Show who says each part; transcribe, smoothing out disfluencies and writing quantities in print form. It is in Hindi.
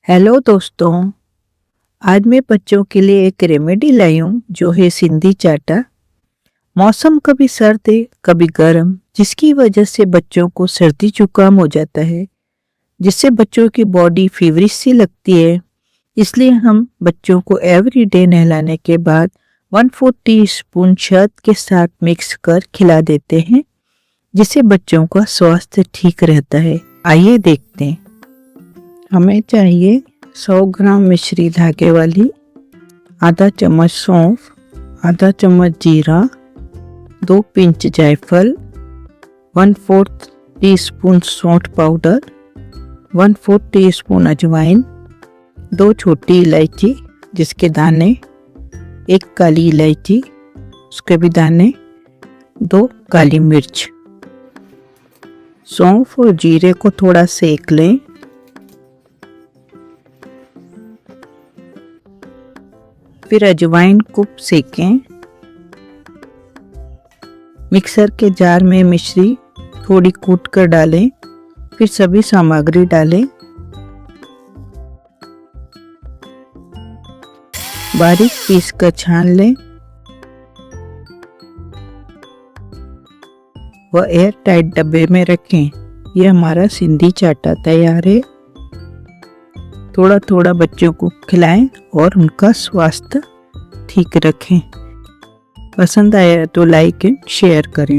Speaker 1: हेलो दोस्तों, आज मैं बच्चों के लिए एक रेमेडी लाई हूँ जो है सिंधी चाटा। मौसम कभी सर्द है कभी गर्म, जिसकी वजह से बच्चों को सर्दी जुकाम हो जाता है, जिससे बच्चों की बॉडी फीवरिश सी लगती है। इसलिए हम बच्चों को एवरीडे नहलाने के बाद 1/4 टीस्पून शहद के साथ मिक्स कर खिला देते हैं, जिससे बच्चों का स्वास्थ्य ठीक रहता है। आइए देखते हैं। हमें चाहिए 100 ग्राम मिश्री धागे वाली, आधा चम्मच सौंफ, आधा चम्मच जीरा, 2 पिंच जायफल, 1/4 टीस्पून सौंठ पाउडर, 1/4 टीस्पून अजवाइन, 2 छोटी इलायची जिसके दाने, 1 काली इलायची उसके भी दाने, 2 काली मिर्च। सौंफ और जीरे को थोड़ा सेक लें। फिर अजवाइन को सेकें। मिक्सर के जार में मिश्री थोड़ी कूट कर डालें। फिर सभी सामग्री डालें। बारीक पीस कर छान लें व एयर टाइट डब्बे में रखें। यह हमारा सिंधी चाटा तैयार है। थोड़ा थोड़ा बच्चों को खिलाएं और उनका स्वास्थ्य ठीक रखें। पसंद आया तो लाइक एंड शेयर करें।